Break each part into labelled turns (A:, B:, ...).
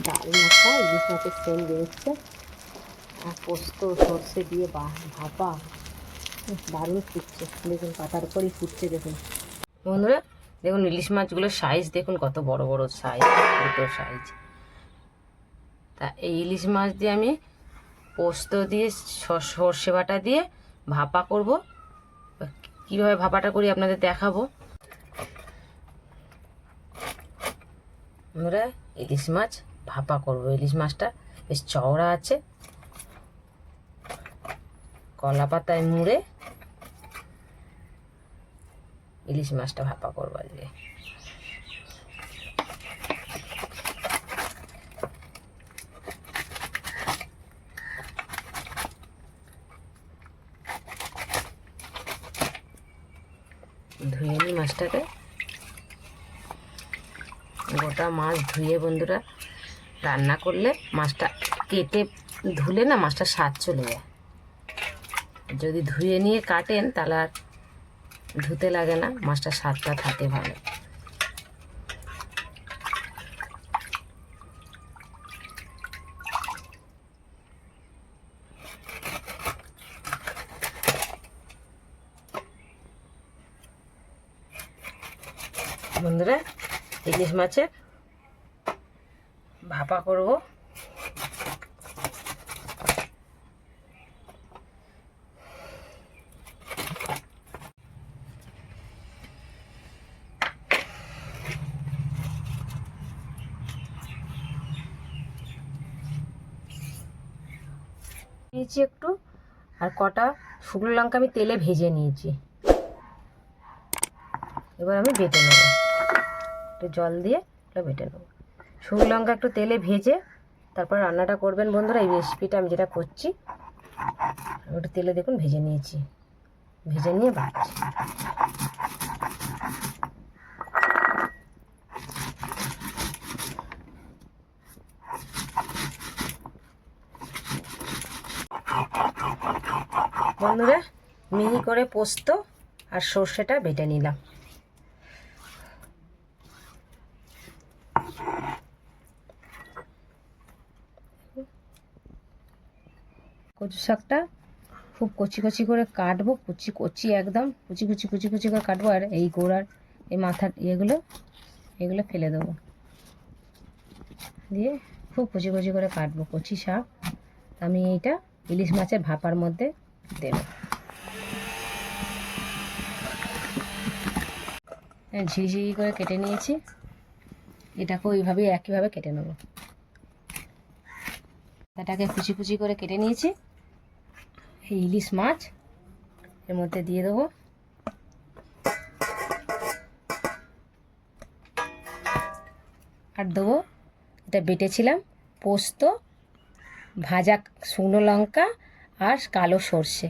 A: দারুণ একটা ইলিশ মাছের সেন্ট বেরোচ্ছে, আর পোস্ত সর্ষে দিয়ে ভাপা দারুণ ফুটছে। দেখুন পাতার উপরই ফুটছে। দেখুন বন্ধুরা, দেখুন ইলিশ মাছগুলোর সাইজ দেখুন, কত বড় বড় সাইজ, দুটো সাইজ। তা এই ইলিশ মাছ দিয়ে আমি পোস্ত দিয়ে সর্ষে বাটা দিয়ে ভাপা করব। কীভাবে ভাপাটা করি আপনাদের দেখাবো। আমরা ইলিশ মাছ ভাপা করব। ইলিশ মাছটা বেশ চওড়া আছে, কলা পাতায় মুড়ে ইলিশ মাছটা ভাপা করবো আজকে। ধুয়ে নিই মাছটাকে। গোটা মাছ ধুয়ে বন্ধুরা রান্না করলে মাছটা কেটে ধুলে না মাছটা স্বাদ চলে যায়। যদি ধুয়ে নিয়ে কাটেন তাহলে আর ধুতে লাগে না, মাছটা স্বাদটা থাকে ভালো। বন্ধুরা ইলিশ মাছের ভাপা করব। নিয়েছি একটু, আর কটা শুকনো লঙ্কা আমি তেলে ভেজে নিয়েছি। এবার আমি বেটে নেব, একটু জল দিয়ে এটা বেটে নেব। শুকনো লঙ্কা একটু তেলে ভেজে তারপর রান্নাটা করবেন বন্ধুরা। এই রেসিপিটা আমি যেটা করছি একটু তেলে দেখুন ভেজে নিয়েছি, ভেজে নিয়ে বাড়ছি। বন্ধুরা মিহি করে পোস্ত আর সর্ষেটা বেটে নিলাম। কচু শাকটা খুব কচি কচি করে কাটবো, কুচি কচি একদম কুচি কুচি কুচি কুচি করে কাটবো। আর এই গোড়ার এই মাথার এগুলো ফেলে দেবো, দিয়ে খুব কুচি কুচি করে কাটবো কচি শাক। আমি এইটা ইলিশ মাছের ভাপার মধ্যে দেব। ঝিরিঝিরি করে কেটে নিয়েছি, এটাকেও এইভাবেই একইভাবে কেটে নেব। এটাকে কুচি কুচি করে কেটে নিয়েছি। এই ইলিশ মাছ এর মধ্যে দিয়ে দেবো। আর দেবো এটা বেটেছিলাম পোস্ত, ভাজা শুকনো লঙ্কা আর কালো সর্ষে।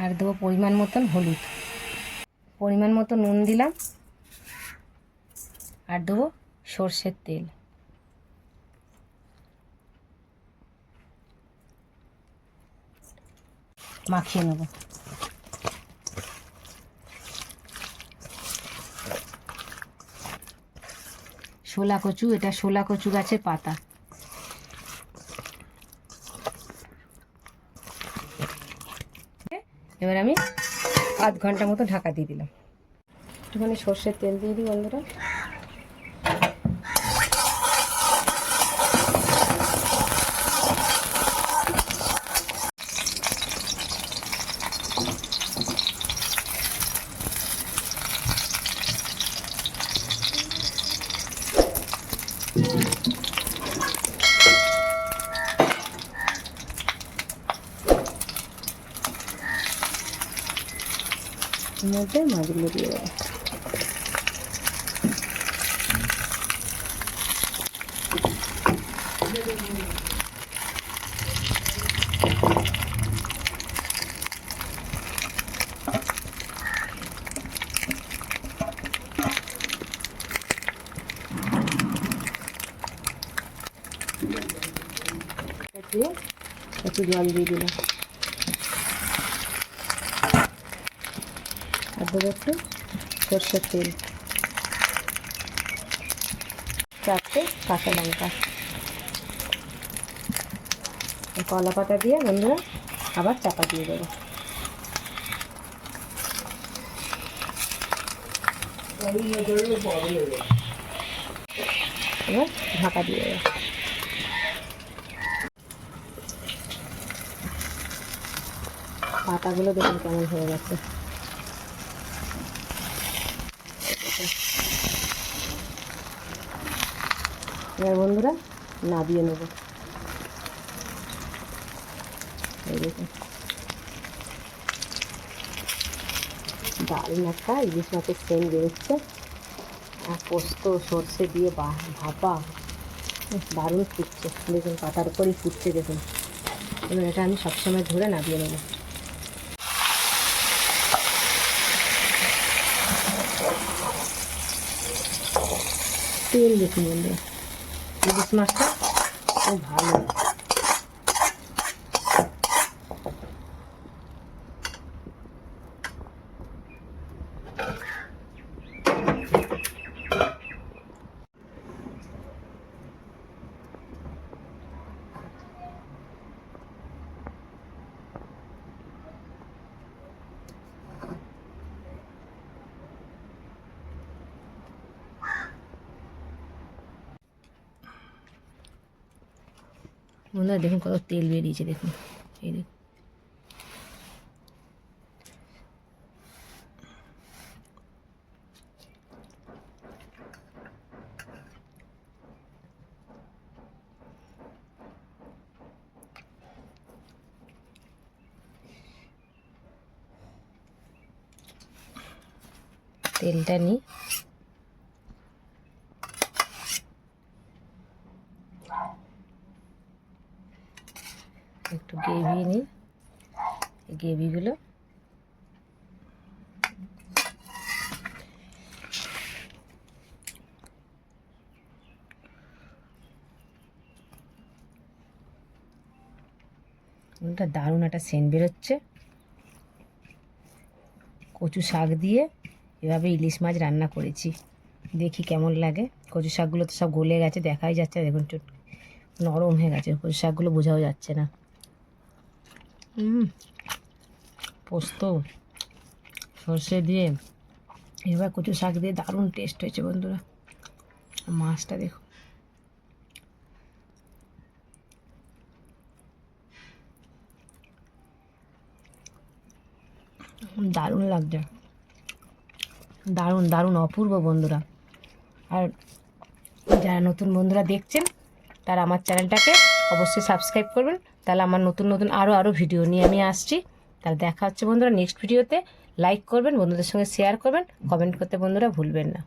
A: আর দেবো পরিমাণ মতন হলুদ, পরিমাণ মতো নুন দিলাম, আর দেবো সর্ষের তেল। মাখিয়ে নেব। শোলা কচু, এটা শোলা কচু গাছের পাতা। এবার আমি আধ ঘন্টা মতো ঢাকা দিয়ে দিলাম। একটুখানি সর্ষের তেল দিয়ে দিই বন্ধুরা। মধ্যে মাছগুলো দিয়ে দেবো। দিয়ে একটু জল দিয়ে দিলাম। আর দেবো একটু সর্ষের তেল, 4টে কাঁচা লঙ্কা, কলা পাতা দিয়ে বন্ধুরা আবার চাপা দিয়ে দেবো। এবার ঢাকা দিয়ে দেবো। পাতাগুলো দেখুন কেমন হয়ে গেছে। এবার বন্ধুরা নাবিয়ে নেব। এই দেখুন দারুণ একটা ইলিশ মাছের সেন্ট বেরোচ্ছে, আর পোস্ত সর্ষে দিয়ে ভাপা দারুণ ফুটছে। দেখুন পাতার উপরই ফুটছে দেখুন। এবার এটা আমি সবসময় ধরে নাবিয়ে নেব। তেল দেখুন বন্ধুরা, ইলিশ মাছটা খুব ভালো। বন্ধুরা দেখুন কত তেল বেরিয়েছে দেখুন, এই দেখুন। তেলটা নিই, একটু গ্রেভি নিই, গ্রেভিগুলো দারুণ একটা সেন্ট বেরোচ্ছে। কচু শাক দিয়ে এভাবে ইলিশ মাছ রান্না করেছি, দেখি কেমন লাগে। কচু শাকগুলো তো সব গলে গেছে, দেখাই যাচ্ছে দেখুন নরম হয়ে গেছে, কচু শাকগুলো বোঝাও যাচ্ছে না। পোস্ত সর্ষে দিয়ে এবার কচু শাক দিয়ে দারুণ টেস্ট হয়েছে বন্ধুরা। মাছটা দেখুন দারুণ লাগছে, দারুণ দারুণ অপূর্ব বন্ধুরা। আর যারা নতুন বন্ধুরা দেখছেন তারা আমার চ্যানেলটাকে অবশ্যই সাবস্ক্রাইব করবেন, তাহলে আমার নতুন নতুন আরও ভিডিও নিয়ে আমি আসছি। তাহলে দেখা হচ্ছে বন্ধুরা নেক্সট ভিডিওতে। লাইক করবেন, বন্ধুদের সঙ্গে শেয়ার করবেন, কমেন্ট করতে বন্ধুরা ভুলবেন না।